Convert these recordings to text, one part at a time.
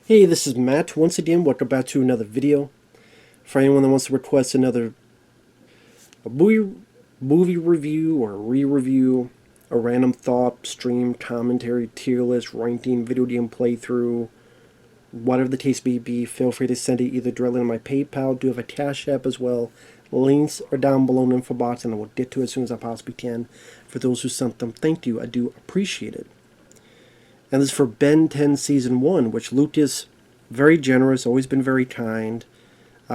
Hey, this is Matt. Once again, welcome back to another video. For anyone that wants to request another movie review or re-review, a random thought, stream, commentary, tier list, ranking, video game playthrough, whatever the case may be, feel free to send it either directly on my PayPal. I do have a Cash App as well. Links are down below in the info box, and I will get to it as soon as I possibly can. For those who sent them, thank you. I do appreciate it. And this is for Ben 10 Season 1, which Lucas, very generous, always been very kind.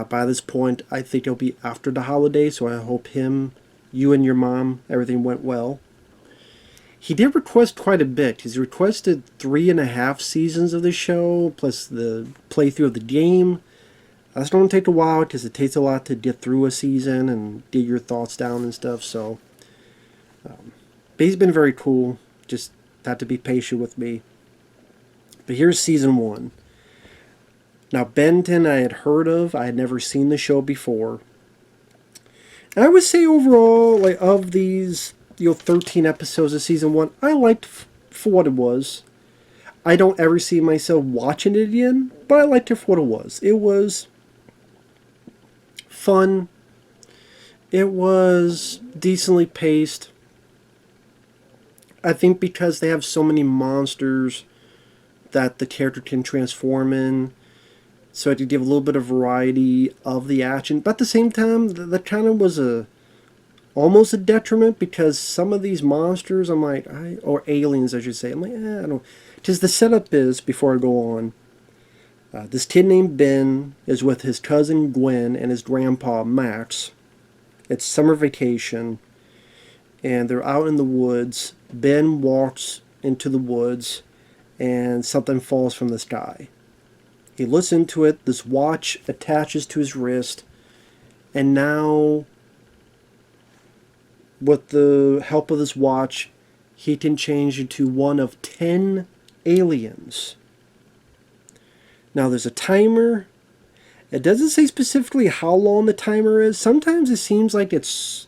By this point, I think it'll be after the holiday, so I hope you and your mom, everything went well. He did request quite a bit. He's requested 3.5 seasons of the show, plus the playthrough of the game. That's going to take a while, because it takes a lot to get through a season and get your thoughts down and stuff, so... but he's been very cool. Just had to be patient with me. But here's Season 1. Now, Ben 10 I had heard of. I had never seen the show before. And I would say overall, like, of these 13 episodes of Season 1, I liked for what it was. I don't ever see myself watching it again, but I liked it for what it was. It was fun. It was decently paced. I think because they have so many monsters that the character can transform in, so I had to give a little bit of variety of the action. But at the same time, that kind of was almost a detriment, because some of these monsters, I'm like, or aliens, I should say, I'm like, I don't. Because the setup is, before I go on, this kid named Ben is with his cousin Gwen and his grandpa Max. It's summer vacation, and they're out in the woods. Ben walks into the woods, and something falls from the sky. He looks into it, this watch attaches to his wrist, and now, with the help of this watch, he can change into one of 10 aliens. Now there's a timer. It doesn't say specifically how long the timer is. Sometimes it seems like it's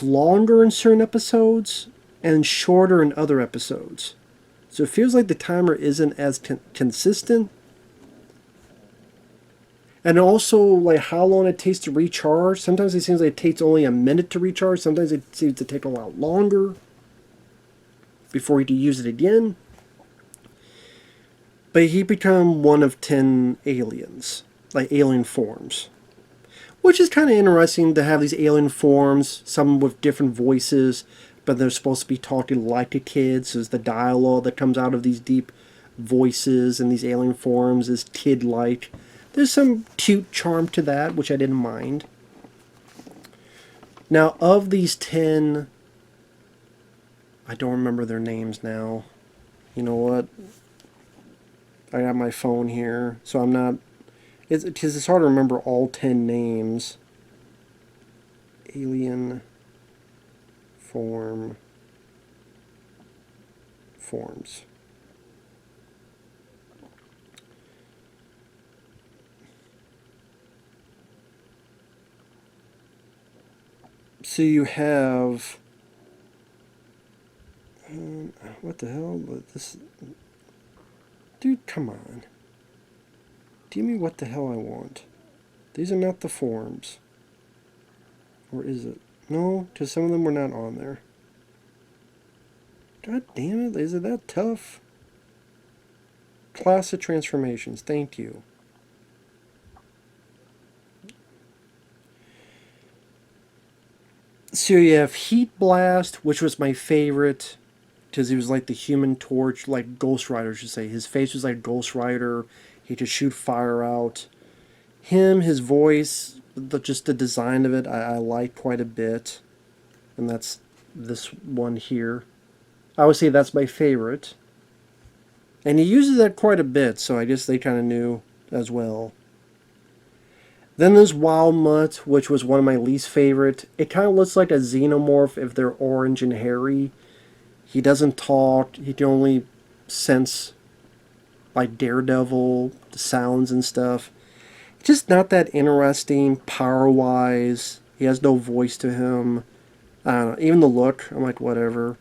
longer in certain episodes and shorter in other episodes. So it feels like the timer isn't as consistent. And also, like, how long it takes to recharge. Sometimes it seems like it takes only a minute to recharge. Sometimes it seems to take a lot longer before you can use it again. But he become one of 10 aliens, like alien forms. Which is kind of interesting to have these alien forms, some with different voices, but they're supposed to be talking like a kid, so the dialogue that comes out of these deep voices and these alien forms is kid-like. There's some cute charm to that, which I didn't mind. Now, of these 10, I don't remember their names now. You know what? I got my phone here, so I'm not... Because it's hard to remember all 10 names. Alien forms. So you have... what the hell? This... Dude, come on. Give me what the hell I want. These are not the forms. Or is it? No, because some of them were not on there. God damn it, is it that tough? Class of transformations, thank you. So you have Heat Blast, which was my favorite, because he was like the Human Torch, like Ghost Rider, I should say. His face was like Ghost Rider. He could shoot fire out. His voice, just the design of it, I like quite a bit. And that's this one here. I would say that's my favorite. And he uses that quite a bit, so I guess they kind of knew as well. Then there's Wild Mutt, which was one of my least favorite. It kind of looks like a xenomorph if they're orange and hairy. He doesn't talk. He can only sense, like Daredevil, the sounds and stuff. Just not that interesting power-wise. He has no voice to him. I don't know. Even the look, I'm like, whatever.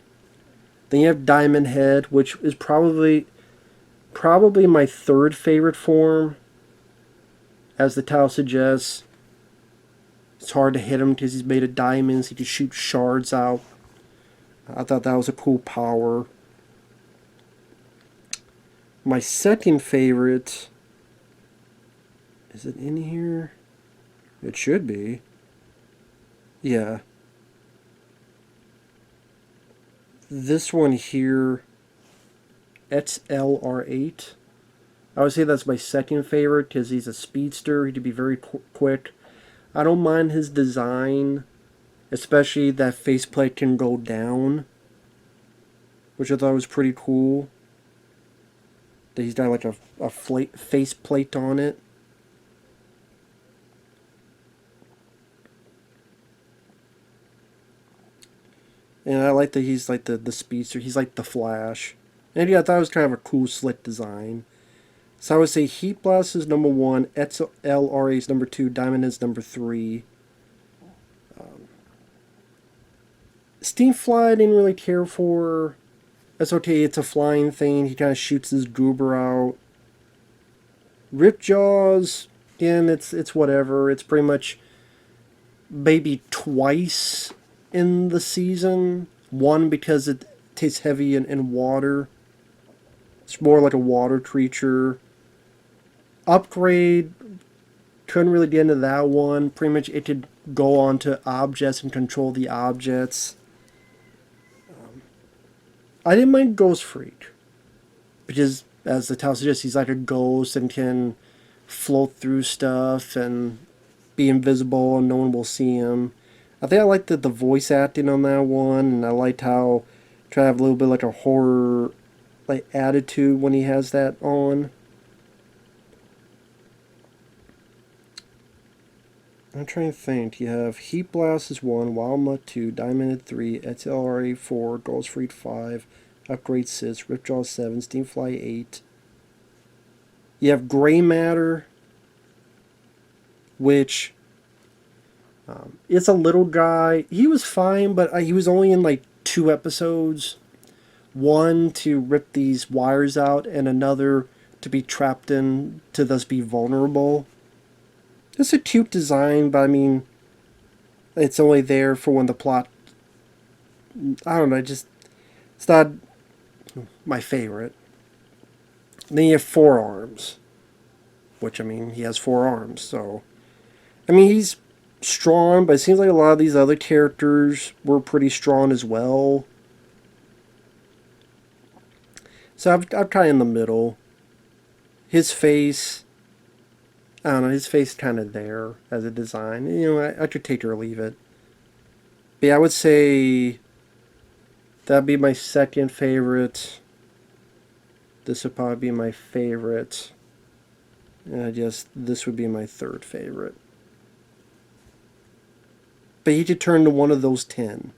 Then you have Diamond Head, which is probably Probably my third favorite form, as the title suggests. It's hard to hit him because he's made of diamonds. He can shoot shards out. I thought that was a cool power. My second favorite, is it in here? It should be. Yeah. This one here, XLR8. I would say that's my second favorite because he's a speedster. He can be very quick. I don't mind his design, especially that faceplate can go down, which I thought was pretty cool. That he's got like a faceplate on it. And I like that he's like the speedster. He's like the Flash. And yeah, I thought it was kind of a cool, slick design. So I would say Heat Blast is number 1, XLRA is number 2, Diamond is number 3. Steam Fly I didn't really care for. That's okay, it's a flying thing. He kind of shoots his goober out. Rip Jaws, again, it's whatever. It's pretty much maybe twice in the season. One because it tastes heavy in water. It's more like a water creature. Upgrade, couldn't really get into that one. Pretty much it could go onto objects and control the objects. I didn't mind Ghost Freak. Because, as the title suggests, he's like a ghost and can float through stuff and be invisible and no one will see him. I think I liked the voice acting on that one, and I liked how try to have a little bit like a horror like attitude when he has that on. I'm trying to think. You have Heat Blast is 1, Wild Mutt 2, Diamond 3, XLRA 4, Ghost Freak 5, Upgrade 6, Ripjaw 7, Steamfly 8. You have Gray Matter, which it's a little guy. He was fine, but he was only in like 2 episodes. One to rip these wires out, and another to be trapped in to thus be vulnerable. It's a cute design, but I mean, it's only there for when the plot. I don't know, just it's not my favorite. Then you have Four Arms, which I mean, he has 4 arms, so I mean he's strong, but it seems like a lot of these other characters were pretty strong as well. So I'm kind of in the middle. His face, I don't know, his face kind of there as a design. You know, I could take it or leave it. But yeah, I would say that'd be my second favorite. This would probably be my favorite. And I guess this would be my third favorite. But he could turn to one of those 10.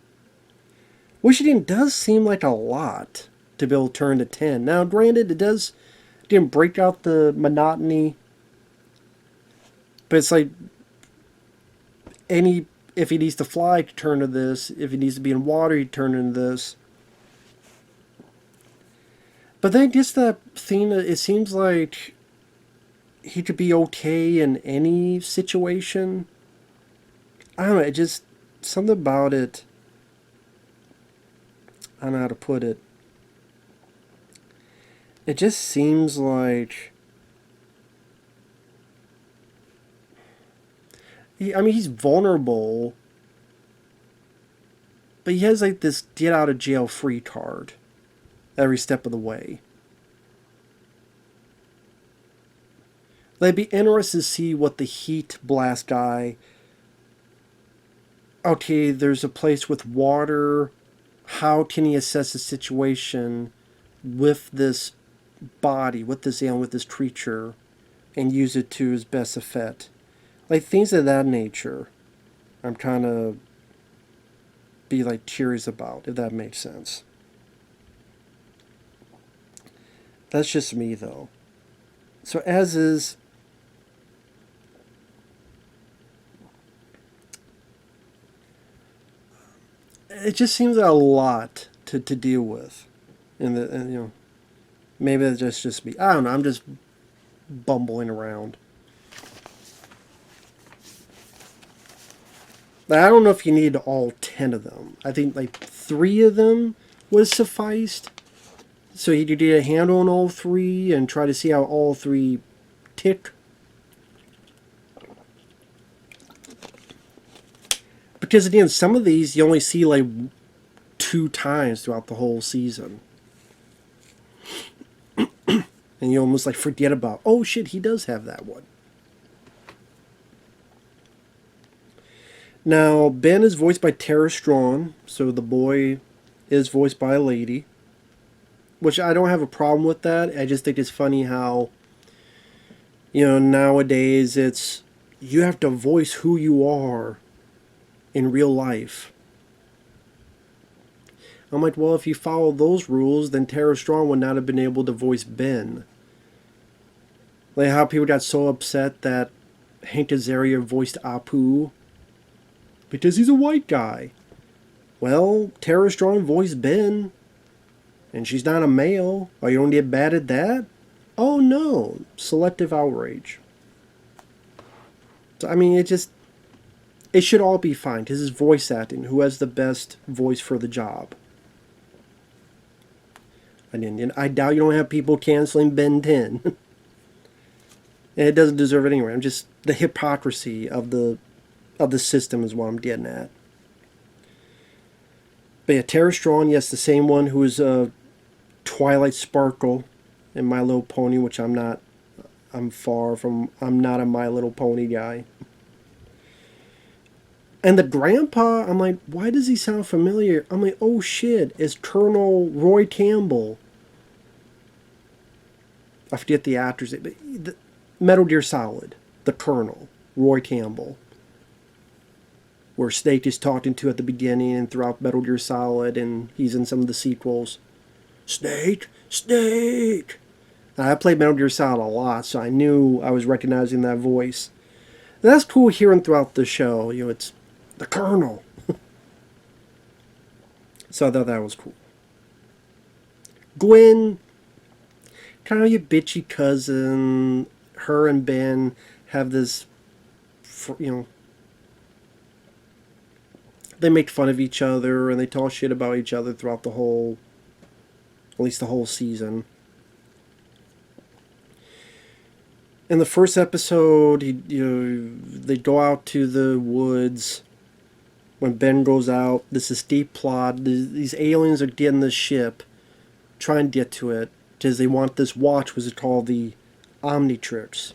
Which again does seem like a lot to be able to turn to 10. Now, granted, it didn't break out the monotony. But it's like if he needs to fly, he can turn to this. If he needs to be in water, he can turn into this. But then just that thing, it seems like he could be okay in any situation. I don't know, it just, something about it, I don't know how to put it. It just seems like, he's vulnerable, but he has like this get out of jail free card every step of the way. It'd be interesting to see what the Heat Blast guy. Okay, there's a place with water. How can he assess the situation with this body, with this alien, with this creature, and use it to his best effect? Like things of that nature, I'm kind of be like curious about, if that makes sense. That's just me though. So as is, it just seems a lot to deal with, in Maybe that's just me. I don't know. I'm just bumbling around. I don't know if you need all 10 of them. I think like 3 of them was sufficed. So you could get a handle on all 3 and try to see how all 3 tick. Because again, some of these you only see like 2 times throughout the whole season. And you almost like forget about, oh shit, he does have that one. Now, Ben is voiced by Tara Strong, so the boy is voiced by a lady. Which I don't have a problem with that. I just think it's funny how, nowadays it's, you have to voice who you are in real life. I'm like, well, if you follow those rules, then Tara Strong would not have been able to voice Ben. Like how people got so upset that Hank Azaria voiced Apu because he's a white guy. Well, Tara Strong voiced Ben, and she's not a male. Are you going to get bad at that? Oh no, selective outrage. So, I mean, it should all be fine. This is voice acting. Who has the best voice for the job? An Indian. I doubt you don't have people canceling Ben 10. And it doesn't deserve it anyway. I'm just, the hypocrisy of the system is what I'm getting at. But yeah, Tara Strong, yes, the same one who is Twilight Sparkle in My Little Pony, which I'm not. I'm not a My Little Pony guy. And the grandpa, I'm like, why does he sound familiar? I'm like, oh shit, it's Colonel Roy Campbell. I forget the actor's name, but Metal Gear Solid, the Colonel, Roy Campbell. Where Snake is talking to at the beginning and throughout Metal Gear Solid, and he's in some of the sequels. Snake! Snake! And I played Metal Gear Solid a lot, so I knew I was recognizing that voice. And that's cool hearing throughout the show. It's the Colonel. So I thought that was cool. Gwen, kind of your bitchy cousin. Her and Ben have this, they make fun of each other and they talk shit about each other throughout at least the whole season. In the first episode, they go out to the woods. When Ben goes out, this is deep plot. These aliens are getting this ship, trying to get to it, because they want this watch, which is called the Omnitrix.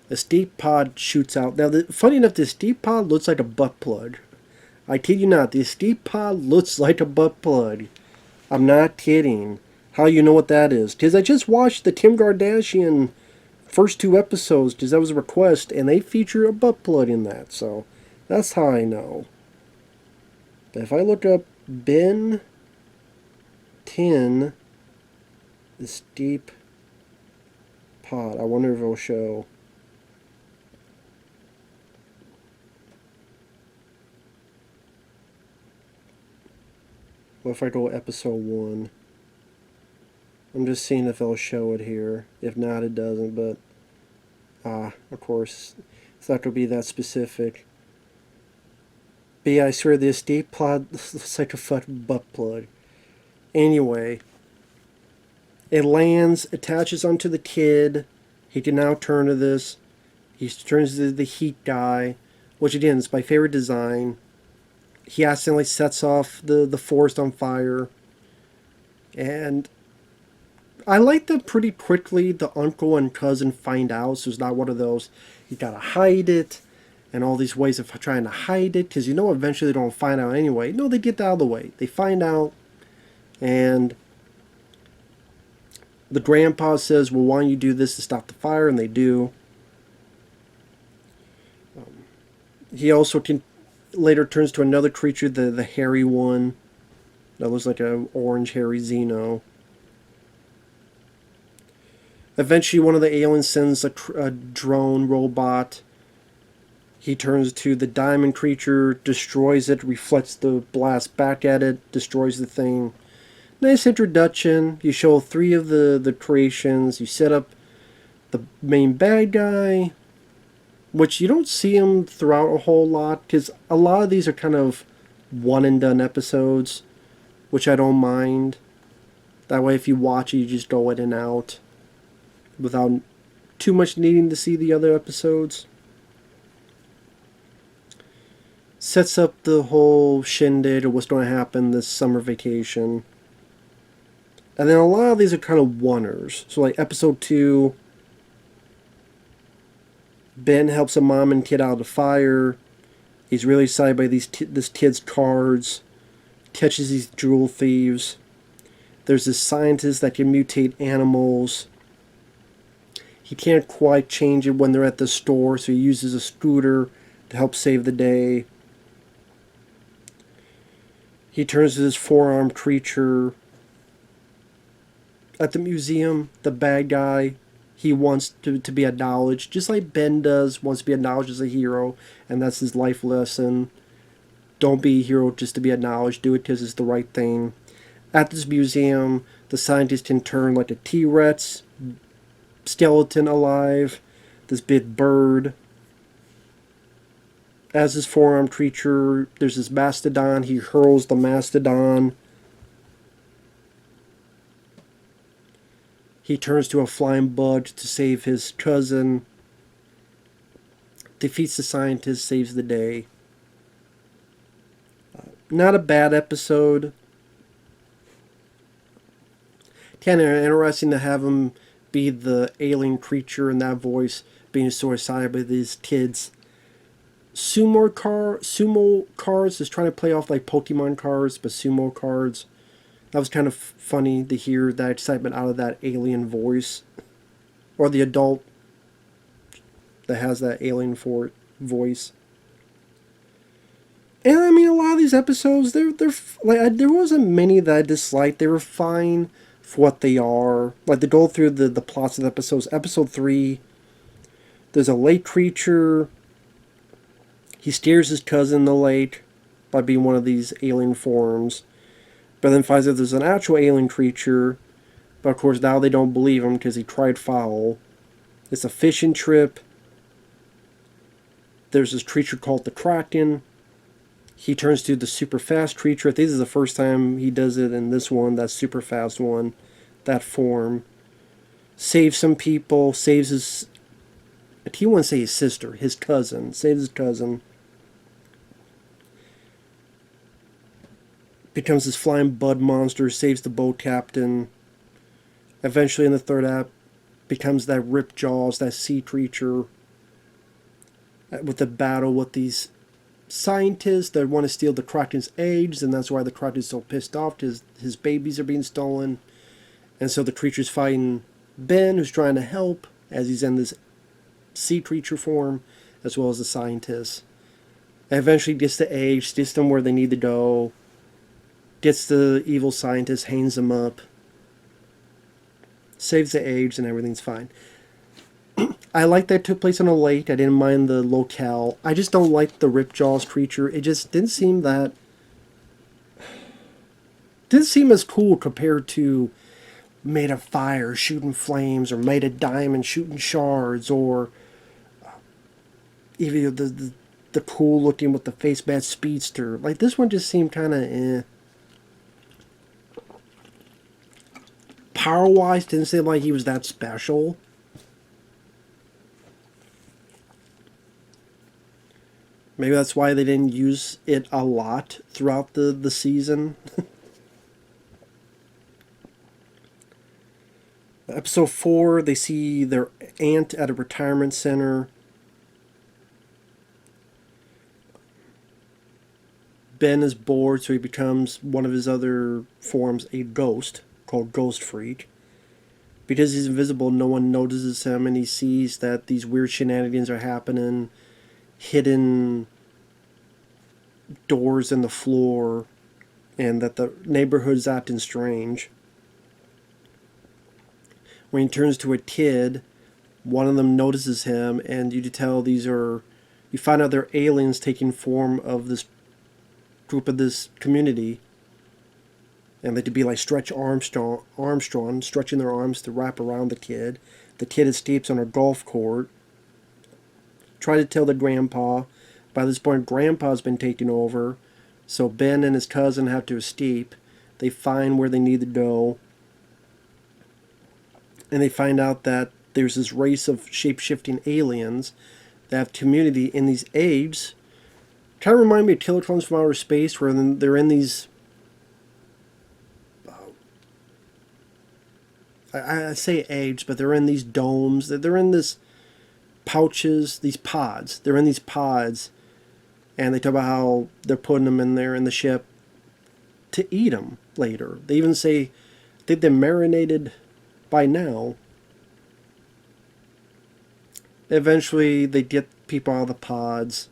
The deep pod shoots out. Now, funny enough, this deep pod looks like a butt plug. I kid you not, this deep pod looks like a butt plug. I'm not kidding. How you know what that is? Because I just watched the Kim Kardashian first 2 episodes, because that was a request, and they feature a butt plug in that, so that's how I know. But if I look up Ben 10, this deep pod, I wonder if it'll show. What if I go episode 1? I'm just seeing if it'll show it here. If not, it doesn't, but of course, it's not going to be that specific. But yeah, I swear this deep pod looks like a fucking butt plug. Anyway, it lands, attaches onto the kid. He can now turn to this. He turns to the heat guy, which again is my favorite design. He accidentally sets off the forest on fire. And I like that pretty quickly the uncle and cousin find out, so it's not one of those, you gotta hide it, and all these ways of trying to hide it, because eventually they don't find out anyway. No, they get out of the way. They find out, and the grandpa says, well, why don't you do this to stop the fire, and they do. He also later turns to another creature, the hairy one, that looks like an orange hairy Xeno. Eventually, one of the aliens sends a drone robot. He turns to the diamond creature, destroys it, reflects the blast back at it, destroys the thing. Nice introduction. You show three of the creations. You set up the main bad guy, which you don't see him throughout a whole lot, because a lot of these are kind of one and done episodes, which I don't mind. That way, if you watch it, you just go in and out without too much needing to see the other episodes. Sets up the whole shindig of what's going to happen this summer vacation. And then a lot of these are kind of oneers. So, like episode 2, Ben helps a mom and kid out of the fire. He's really excited by this kid's cards. Catches these jewel thieves. There's this scientist that can mutate animals. He can't quite change it when they're at the store, so he uses a scooter to help save the day. He turns to this four-armed creature. At the museum, the bad guy, he wants to be acknowledged, just like Ben does, wants to be acknowledged as a hero, and that's his life lesson. Don't be a hero just to be acknowledged, do it because it's the right thing. At this museum, the scientist can turn like a T-Rex skeleton alive, this big bird. As this four-armed creature, there's this mastodon. He hurls the mastodon. He turns to a flying bug to save his cousin. Defeats the scientist, saves the day. Not a bad episode. Kind of interesting to have him be the alien creature in that voice, being so excited by these kids. Sumo cards is trying to play off like Pokemon cards, but sumo cards. That was kind of funny to hear that excitement out of that alien voice, or the adult that has that alien voice. And I mean, a lot of these episodes, they're like, there wasn't many that I disliked. They were fine for what they are. Like, to go through the plots of the episodes. Episode 3, there's a lake creature. He scares his cousin in the lake by being one of these alien forms. But then finds out there's an actual alien creature. But of course now they don't believe him because he tried foul. It's a fishing trip. There's this creature called the Kraken. He turns to the super fast creature. I think this is the first time he does it in this one, that super fast one, that form. Saves some people, saves his... He wouldn't say his sister, his cousin. Saves his cousin. Becomes this flying bud monster, saves the boat captain. Eventually in the third act, becomes that Rip Jaws, that sea creature. With the battle with these scientists that want to steal the Kraken's eggs, and that's why the Kraken's so pissed off because his babies are being stolen. And so the creature's fighting Ben, who's trying to help, as he's in this sea creature form, as well as the scientists. And eventually gets the eggs, gets them where they need to go, gets the evil scientist, hangs them up, saves the eggs, and everything's fine. I like that it took place on a lake. I didn't mind the locale. I just don't like the Ripjaws creature. It just didn't seem that... Didn't seem as cool compared to made of fire shooting flames, or made of diamond shooting shards, or even the cool looking with the face mask speedster. Like, this one just seemed kind of eh. Power wise, didn't seem like he was that special. Maybe that's why they didn't use it a lot throughout the season. Episode 4, they see their aunt at a retirement center. Ben is bored, so he becomes one of his other forms, a ghost, called Ghost Freak. Because he's invisible, no one notices him, and he sees that these weird shenanigans are happening. Hidden doors in the floor, and that the neighborhood's acting strange. When he turns to a kid, one of them notices him, and you tell these are... You find out they're aliens taking form of this group of this community. And they to be like Stretch Armstrong, stretching their arms to wrap around the kid. The kid escapes on a golf court. Try to tell the grandpa. By this point, grandpa's been taken over. So Ben and his cousin have to escape. They find where they need to go. And they find out that there's this race of shape-shifting aliens that have community in these eggs. Kind of remind me of Kilograms from Outer Space, where they're in these... I say eggs, but they're in these domes. They're in this pouches, these pods. They're in these pods, and they talk about how they're putting them in there in the ship to eat them later. They even say they've been marinated by now. Eventually, they get people out of the pods.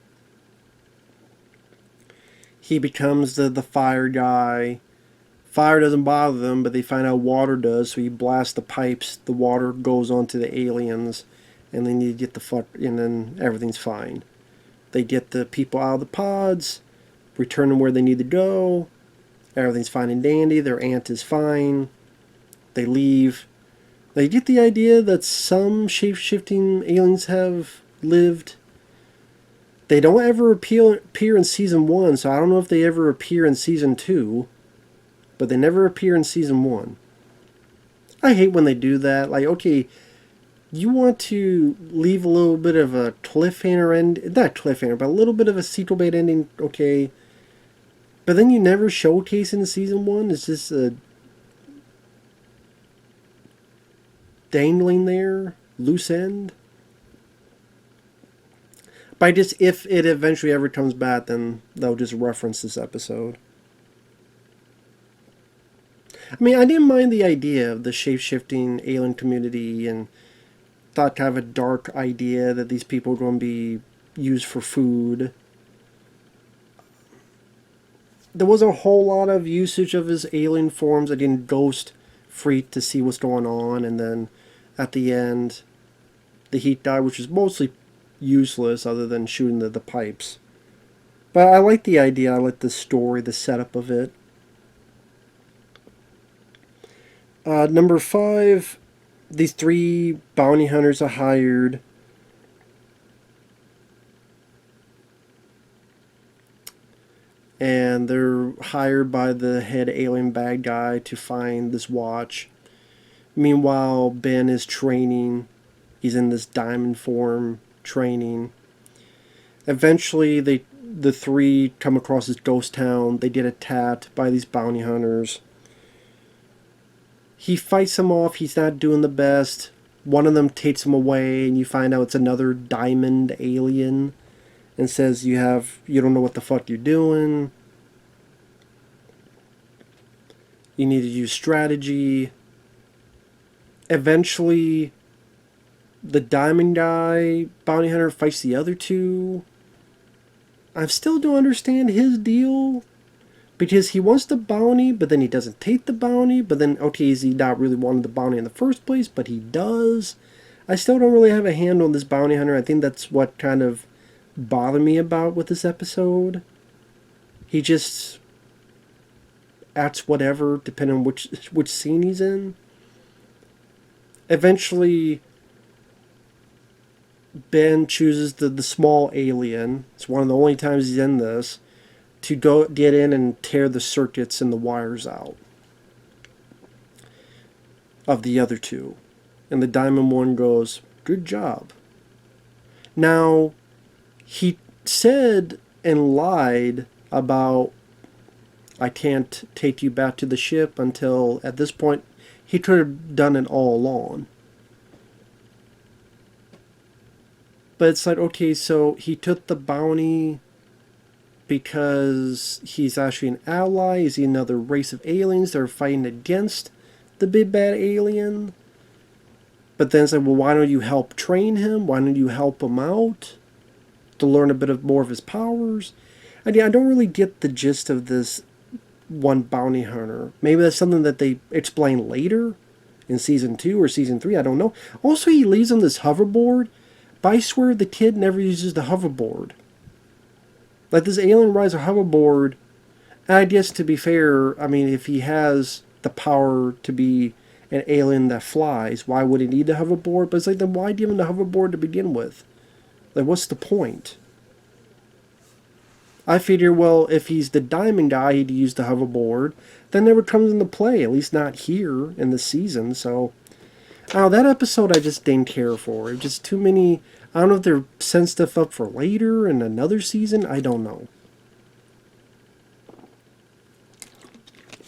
He becomes the fire guy. Fire doesn't bother them, but they find out water does, so he blasts the pipes. The water goes onto the aliens, and then you get the fuck, and then everything's fine. They get the people out of the pods, return them where they need to go. Everything's fine and dandy. Their aunt is fine. They leave. They get the idea that some shape-shifting aliens have lived. They don't ever appear in Season 1, so I don't know if they ever appear in Season 2. But they never appear in Season 1. I hate when they do that. Like, okay, you want to leave a little bit of a cliffhanger end, not cliffhanger, but a little bit of a sequel bait ending, okay. But then you never showcase in Season 1. It's just a dangling there, loose end. But just, if it eventually ever comes back, then they'll just reference this episode. I mean, I didn't mind the idea of the shape-shifting alien community, and thought kind of a dark idea that these people are going to be used for food. There was a whole lot of usage of his alien forms, again, ghost freak to see what's going on, and then at the end, the heat died, which is mostly useless other than shooting the pipes. But I like the idea, I like the story, the setup of it. Number 5, these 3 bounty hunters are hired. And they're hired by the head alien bad guy to find this watch. Meanwhile, Ben is training. He's in this diamond form training. Eventually, the 3 come across this ghost town. They get attacked by these bounty hunters. He fights them off. He's not doing the best. One of them takes him away, and you find out it's another diamond alien, and says you don't know what the fuck you're doing. You need to use strategy. Eventually, the diamond guy, bounty hunter, fights the other 2. I still don't understand his deal. Because he wants the bounty, but then he doesn't take the bounty. But then, okay, is he not really wanting the bounty in the first place? But he does. I still don't really have a handle on this bounty hunter. I think that's what kind of bothered me about with this episode. He just acts whatever, depending on which scene he's in. Eventually, Ben chooses the small alien. It's one of the only times he's in this. To go get in and tear the circuits and the wires out of the other 2. And the diamond one goes, "Good job." Now, he said and lied about, "I can't take you back to the ship," until at this point he could have done it all along. But it's like, okay, so he took the bounty because he's actually an ally? Is he another race of aliens that are fighting against the big bad alien? But then it's like, well, why don't you help train him? Why don't you help him out to learn a bit more of his powers? I don't really get the gist of this one bounty hunter. Maybe that's something that they explain later in Season 2 or Season 3, I don't know. Also, he leaves on this hoverboard, but I swear the kid never uses the hoverboard. Like, this alien rides a hoverboard, And I guess to be fair, I mean, if he has the power to be an alien that flies, why would he need a hoverboard? But it's like, then why give him the hoverboard to begin with? Like, what's the point? I figure, well, if he's the diamond guy, he'd use the hoverboard. Then never comes into play, at least not here in the season. So, oh, that episode I just didn't care for. It was just too many. I don't know if they're setting stuff up for later in another season. I don't know.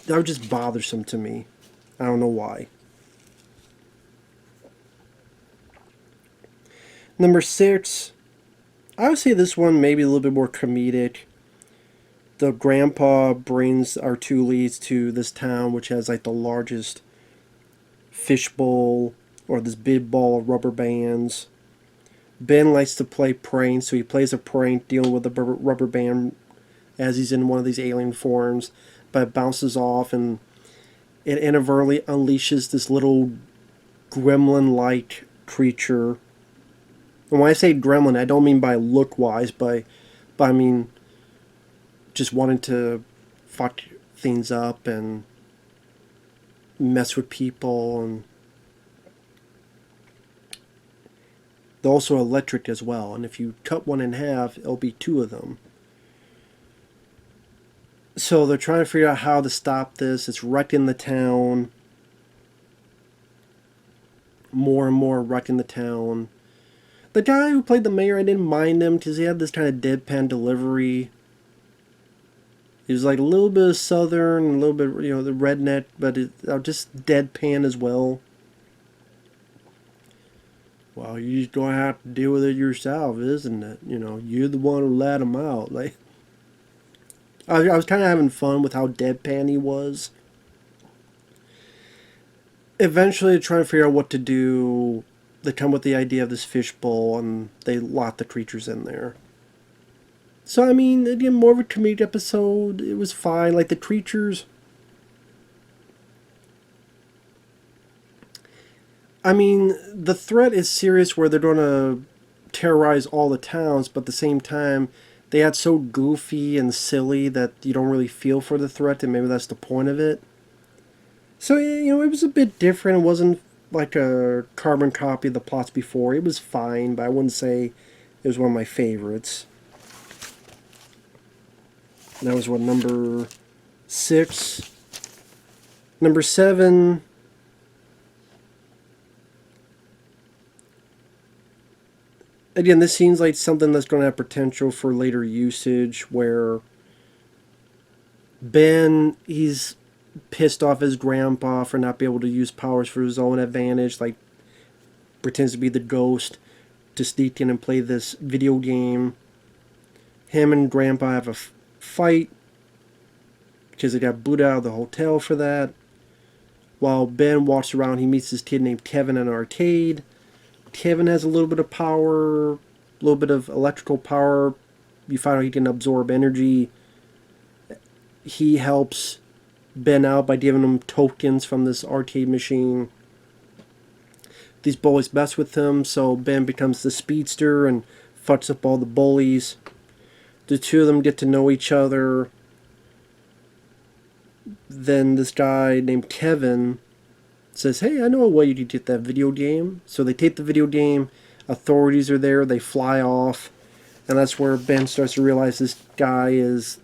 That was just bothersome to me. I don't know why. Number 6, I would say this one maybe a little bit more comedic. The grandpa brings our two leads to this town, which has like the largest fishbowl or this big ball of rubber bands. Ben likes to play pranks, so he plays a prank dealing with the rubber band as he's in one of these alien forms, but it bounces off and it inadvertently unleashes this little gremlin-like creature. And when I say gremlin, I don't mean by look-wise, but I mean just wanting to fuck things up and mess with people. And they're also electric as well, and if you cut one in half, it'll be two of them. So they're trying to figure out how to stop this. It's wrecking the town. More and more wrecking the town. The guy who played the mayor, I didn't mind him because he had this kind of deadpan delivery. He was like a little bit of southern, a little bit, the redneck, but just deadpan as well. Well, you're just going to have to deal with it yourself, isn't it? You're the one who let him out. Like, I was kind of having fun with how deadpan he was. Eventually, trying to figure out what to do, they come with the idea of this fishbowl, and they lock the creatures in there. So, I mean, again, more of a comedic episode. It was fine. Like, the creatures, I mean, the threat is serious where they're going to terrorize all the towns, but at the same time, they got so goofy and silly that you don't really feel for the threat, and maybe that's the point of it. So, it was a bit different. It wasn't like a carbon copy of the plots before. It was fine, but I wouldn't say it was one of my favorites. That was what, number 6? Number 7... Again, this seems like something that's going to have potential for later usage, where Ben, he's pissed off his grandpa for not being able to use powers for his own advantage, like pretends to be the ghost to sneak in and play this video game. Him and grandpa have a fight because they got booted out of the hotel for that. While Ben walks around, he meets this kid named Kevin in an arcade. Kevin has a little bit of power, a little bit of electrical power. You find out he can absorb energy. He helps Ben out by giving him tokens from this arcade machine. These bullies mess with him, so Ben becomes the speedster and fucks up all the bullies. The two of them get to know each other. Then this guy named Kevin says, hey, I know a way you can get that video game. So they take the video game, authorities are there, they fly off, and that's where Ben starts to realize this guy is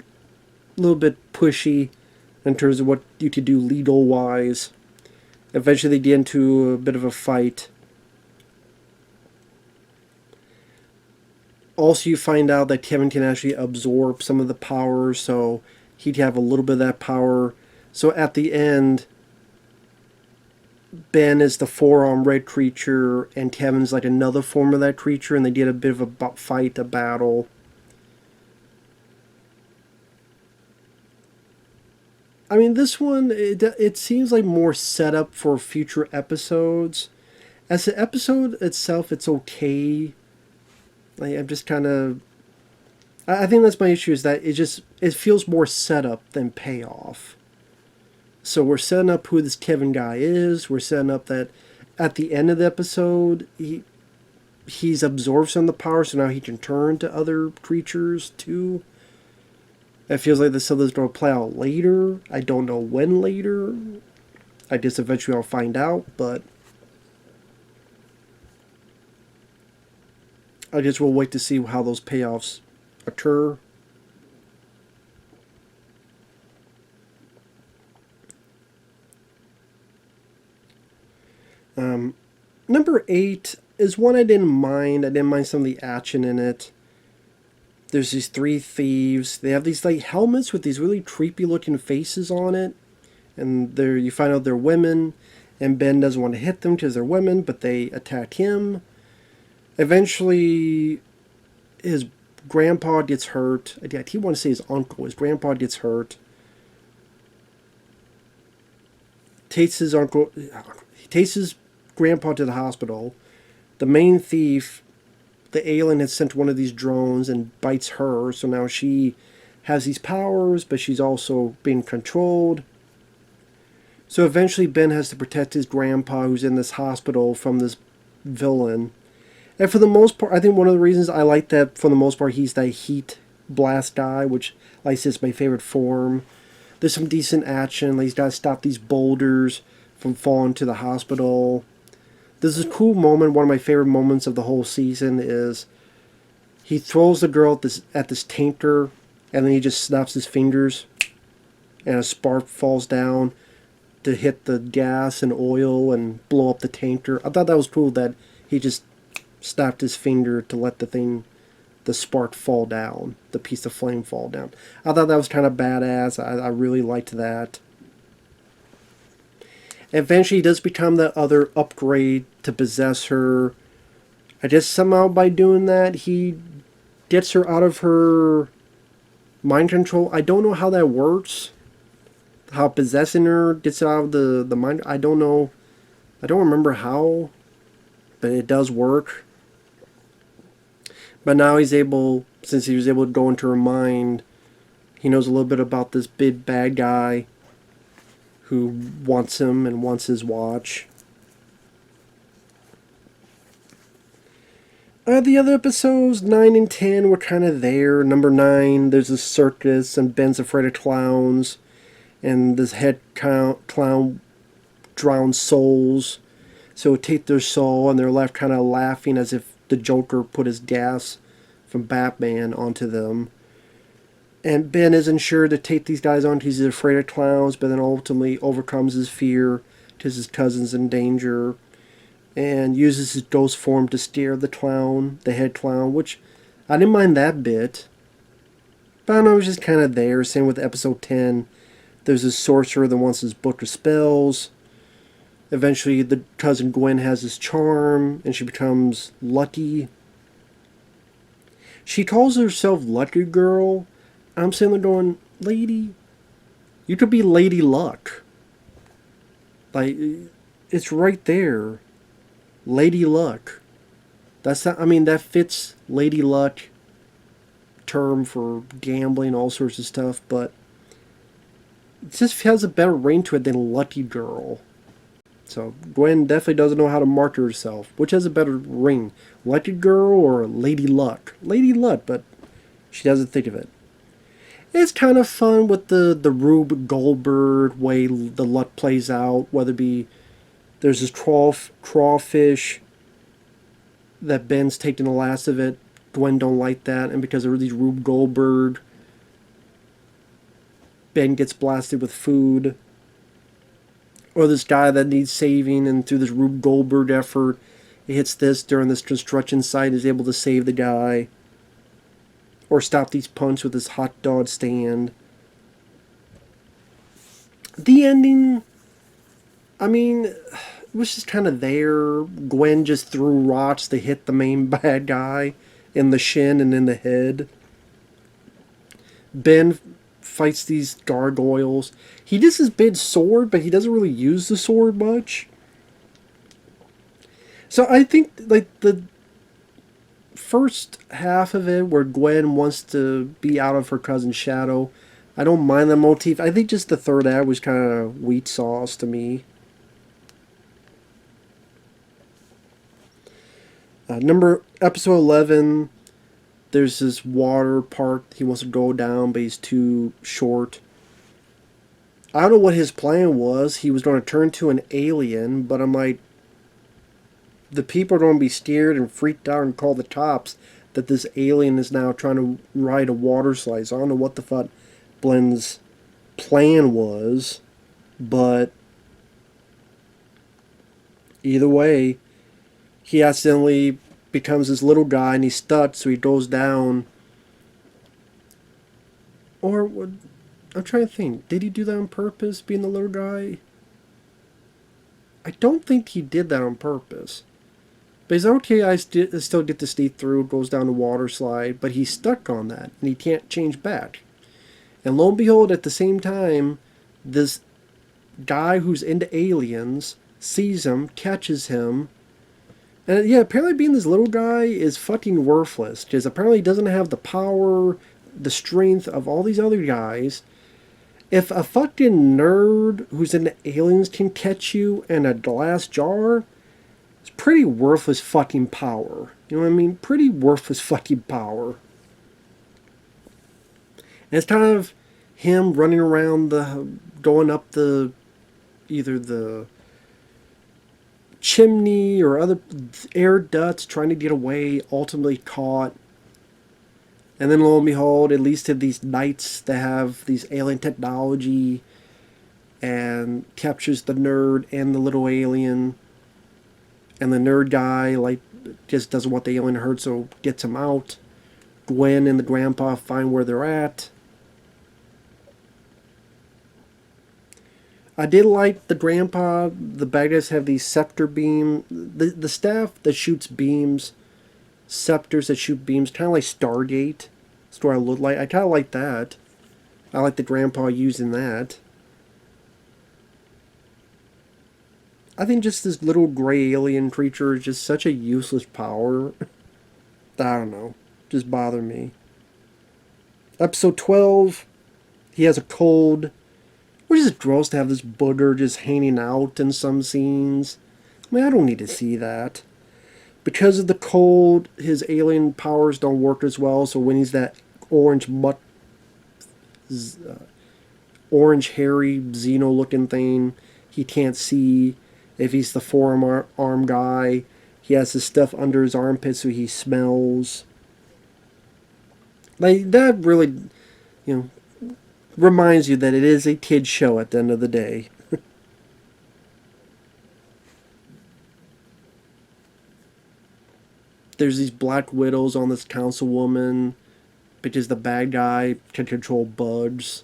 a little bit pushy in terms of what you could do legal-wise. Eventually they get into a bit of a fight. Also, you find out that Kevin can actually absorb some of the power, so he'd have a little bit of that power. So at the end, Ben is the four-armed red creature, and Kevin's like another form of that creature, and they did a bit of a fight, a battle. I mean, this one, it seems like more setup for future episodes. As the episode itself, it's okay. I'm just kind of... I think that's my issue, is that it feels more setup than payoff. So we're setting up who this Kevin guy is. We're setting up that at the end of the episode, he's absorbed some of the power, so now he can turn to other creatures too. It feels like this other's going to play out later. I don't know when later. I guess eventually I'll find out, but I guess we'll wait to see how those payoffs occur. Number 8 is one I didn't mind. I didn't mind some of the action in it. There's these 3 thieves. They have these like helmets with these really creepy looking faces on it. And you find out they're women. And Ben doesn't want to hit them because they're women, but they attack him. Eventually, his grandpa gets hurt. I keep wanting to say his uncle. His grandpa gets hurt. Takes his uncle. He takes his grandpa to the hospital. The main thief, the alien, had sent one of these drones and bites her. So now she has these powers, but she's also being controlled. So eventually Ben has to protect his grandpa who's in this hospital from this villain. And for the most part, I think one of the reasons I like that, for the most part, he's that heat blast guy, which, like I said, is my favorite form. There's some decent action. Like, he's got to stop these boulders from falling to the hospital. There's a cool moment. One of my favorite moments of the whole season is he throws the girl at this tanker, and then he just snaps his fingers, and a spark falls down to hit the gas and oil and blow up the tanker. I thought that was cool that he just snapped his finger to let the spark fall down, the piece of flame fall down. I thought that was kind of badass. I really liked that. Eventually he does become that other upgrade to possess her. I guess somehow by doing that he gets her out of her mind control. I don't know how that works. How possessing her gets her out of the mind. I don't know. I don't remember how, but it does work. But now he's able, since he was able to go into her mind, he knows a little bit about this big bad guy who wants him and wants his watch. The other episodes, 9 and 10, were kind of there. Number 9, there's a circus and Ben's afraid of clowns. And this head clown drowns souls. So it take their soul and they're left kind of laughing as if the Joker put his gas from Batman onto them. And Ben isn't sure to take these guys on because he's afraid of clowns, but then ultimately overcomes his fear because his cousin's in danger. And uses his ghost form to scare the clown, the head clown, which I didn't mind that bit. But I don't know, it was just kind of there. Same with episode 10. There's a sorcerer that wants his book of spells. Eventually, the cousin Gwen has his charm, and she becomes Lucky. She calls herself Lucky Girl. I'm sitting there going, lady, you could be Lady Luck. Like, it's right there. Lady Luck. That's not, I mean, that fits Lady Luck term for gambling, all sorts of stuff, but it just has a better ring to it than Lucky Girl. So Gwen definitely doesn't know how to market herself. Which has a better ring? Lucky Girl or Lady Luck? Lady Luck, but she doesn't think of it. It's kind of fun with the Rube Goldberg way the luck plays out. Whether it be there's this crawfish that Ben's taking the last of it. Gwen don't like that, and because of these Rube Goldberg, Ben gets blasted with food. Or this guy that needs saving, and through this Rube Goldberg effort, it hits this during this construction site, is able to save the guy. Or stop these punks with this hot dog stand. The ending, I mean, it was just kind of there. Gwen just threw rocks to hit the main bad guy in the shin and in the head. Ben fights these gargoyles. He does his big sword, but he doesn't really use the sword much. So I think like the first half of it where Gwen wants to be out of her cousin's shadow, I don't mind the motif. I think just the third act was kind of wheat sauce to me. Episode 11, there's this water part he wants to go down, but he's too short. I don't know what his plan was. He was going to turn to an alien, but I'm like, the people are going to be scared and freaked out and call the cops that this alien is now trying to ride a water slide. So I don't know what the fuck Blenn's plan was, but either way, he accidentally becomes this little guy and he's stuck, so he goes down. Or, I'm trying to think, did he do that on purpose, being the little guy? I don't think he did that on purpose. But he's okay, I still get to sneak through, goes down the water slide, but he's stuck on that, and he can't change back. And lo and behold, at the same time, this guy who's into aliens sees him, catches him, and yeah, apparently being this little guy is fucking worthless, because apparently he doesn't have the power, the strength of all these other guys. If a fucking nerd who's into aliens can catch you in a glass jar, it's pretty worthless fucking power. You know what I mean? Pretty worthless fucking power. And it's kind of him running around going up either the chimney or other air ducts, trying to get away, ultimately caught. And then lo and behold, it leads to these knights that have these alien technology and captures the nerd and the little alien. And the nerd guy, like, just doesn't want the alien to hurt, so gets him out. Gwen and the grandpa find where they're at. I did like the grandpa. The bad guys have these scepter beam. The staff that shoots beams, scepters that shoot beams, kind of like Stargate. That's what I look like. I kind of like that. I like the grandpa using that. I think just this little gray alien creature is just such a useless power. I don't know. Just bother me. Episode 12. He has a cold. Which is gross to have this booger just hanging out in some scenes. I mean, I don't need to see that. Because of the cold, his alien powers don't work as well, so when he's that orange hairy Xeno looking thing, he can't see. If he's the forearm guy, he has his stuff under his armpit so he smells. Like, that really, reminds you that it is a kid's show at the end of the day. There's these black widows on this councilwoman because the bad guy can control bugs.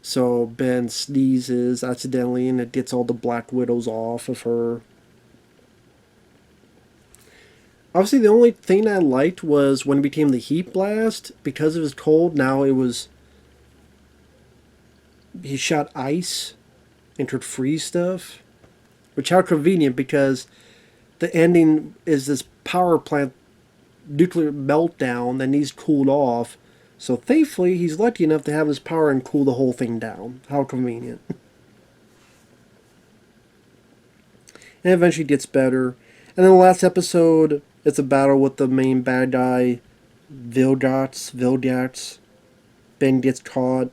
So Ben sneezes accidentally and it gets all the black widows off of her. Obviously, the only thing I liked was when it became the heat blast. Because it was cold, now it was... He shot ice and could freeze stuff. Which, how convenient, because the ending is this power plant nuclear meltdown that needs cooled off. So thankfully, he's lucky enough to have his power and cool the whole thing down. How convenient. And eventually gets better. And then the last episode, it's a battle with the main bad guy, Vilgax. Ben gets caught.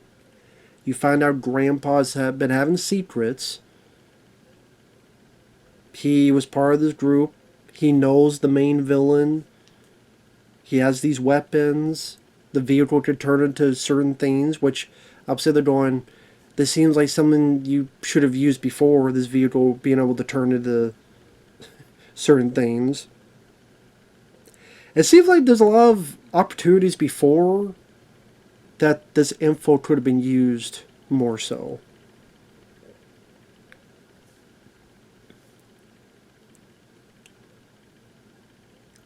You find out Grandpa's been having secrets. He was part of this group. He knows the main villain. He has these weapons. The vehicle could turn into certain things, which obviously they're going, this seems like something you should have used before, this vehicle being able to turn into certain things. It seems like there's a lot of opportunities before that this info could have been used more so.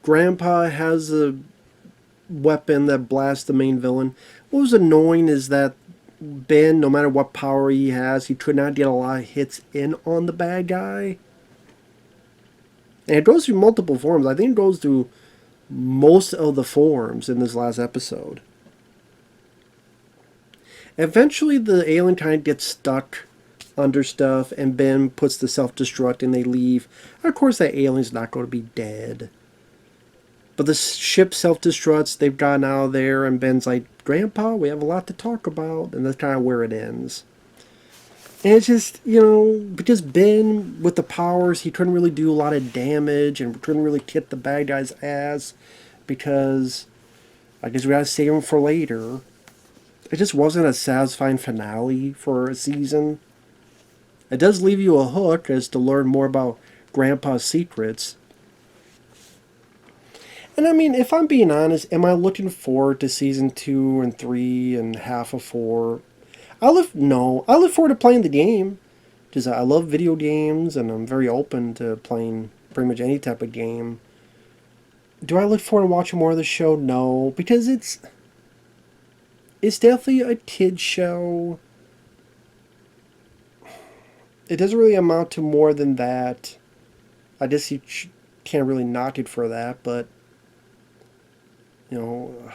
Grandpa has a weapon that blasts the main villain. What was annoying is that Ben, no matter what power he has, he could not get a lot of hits in on the bad guy. And it goes through multiple forms. I think it goes through most of the forms in this last episode. Eventually, the alien kind of gets stuck under stuff, and Ben puts the self-destruct, and they leave. Of course, that alien's not going to be dead. But the ship self-destructs, they've gotten out of there, and Ben's like, Grandpa, we have a lot to talk about, and that's kind of where it ends. And it's just, because Ben, with the powers, he couldn't really do a lot of damage, and couldn't really kick the bad guy's ass, because I guess we gotta save him for later. It just wasn't a satisfying finale for a season. It does leave you a hook as to learn more about Grandpa's secrets. And I mean, if I'm being honest, am I looking forward to season 2 and 3 and half of 4? I look forward to playing the game. Because I love video games and I'm very open to playing pretty much any type of game. Do I look forward to watching more of the show? No, because it's definitely a kid show. It doesn't really amount to more than that. I guess you can't really knock it for that, but you know,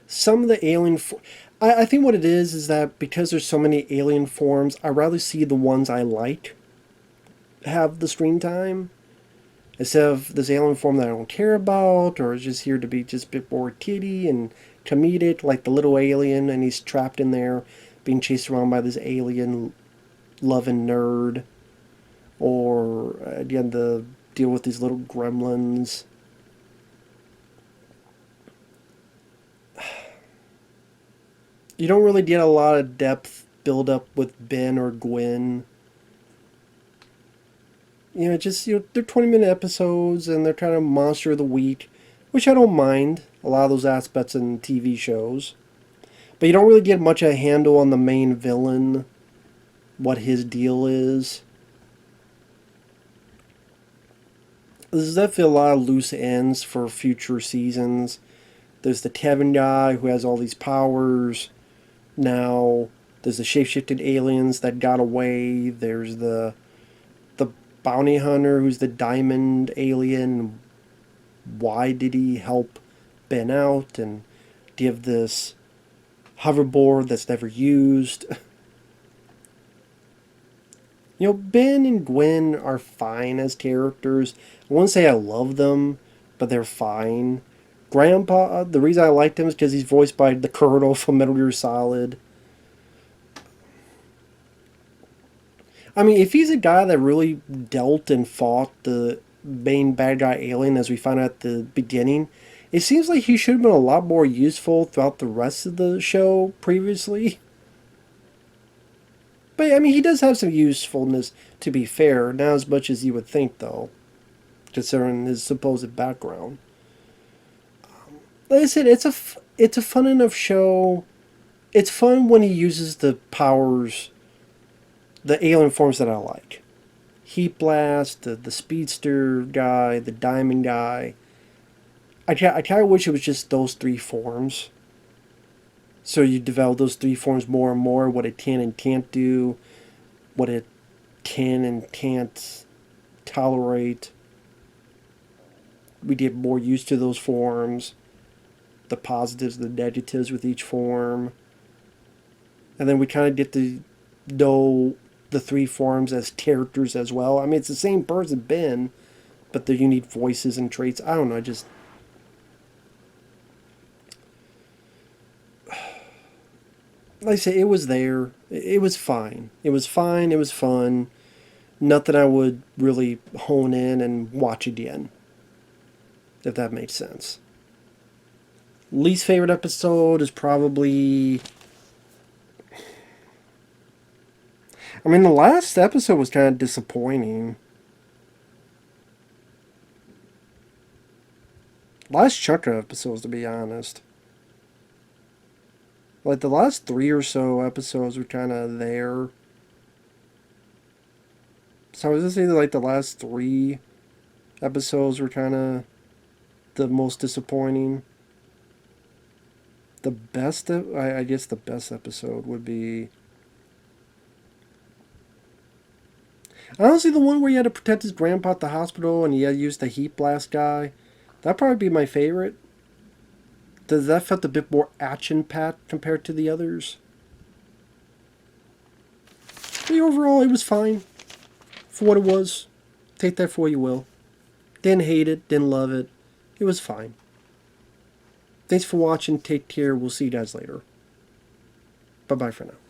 some of the alien. I think what it is that because there's so many alien forms, I rather see the ones I like have the screen time instead of this alien form that I don't care about or is just here to be just a bit more kitty and comedic, like the little alien, and he's trapped in there being chased around by this alien loving nerd, or again the deal with these little gremlins. You don't really get a lot of depth build up with Ben or Gwen. Just they're 20-minute episodes and they're kind of monster of the week, which I don't mind. A lot of those aspects in TV shows, but you don't really get much of a handle on the main villain, what his deal is. There's definitely a lot of loose ends for future seasons. There's the Kevin guy who has all these powers. Now there's the shape-shifted aliens that got away. There's the bounty hunter who's the diamond alien. Why did he help Ben out and give this hoverboard that's never used? Ben and Gwen are fine as characters. I won't say I love them, but they're fine. Grandpa, the reason I liked him is because he's voiced by the Colonel from Metal Gear Solid. I mean, if he's a guy that really dealt and fought the main bad guy alien, as we found out at the beginning, it seems like he should have been a lot more useful throughout the rest of the show previously. But, I mean, he does have some usefulness, to be fair. Not as much as you would think, though, considering his supposed background. Like I said, it's a fun enough show. It's fun when he uses the powers, the alien forms that I like. Heat Blast, the Speedster guy, the Diamond guy. I kind of wish it was just those three forms. So you develop those three forms more and more, what it can and can't do, what it can and can't tolerate. We get more used to those forms, the positives, the negatives with each form. And then we kind of get to know the three forms as characters as well. I mean, it's the same person, Ben, but their unique voices and traits. I don't know, like I say, it was there. It was fine. It was fine. It was fun. Nothing I would really hone in and watch again, if that makes sense. Least favorite episode is probably... I mean, the last episode was kind of disappointing. Last chunk of episodes, to be honest. Like, the last 3 or so episodes were kind of there. So I was just saying that, like, the last 3 episodes were kind of the most disappointing. The best, I guess the best episode would be... Honestly, the one where he had to protect his grandpa at the hospital and he had to use the heat blast guy. That'd probably be my favorite. Does that felt a bit more action-packed compared to the others? But overall, it was fine. For what it was. Take that for what you will. Didn't hate it, didn't love it. It was fine. Thanks for watching. Take care. We'll see you guys later. Bye-bye for now.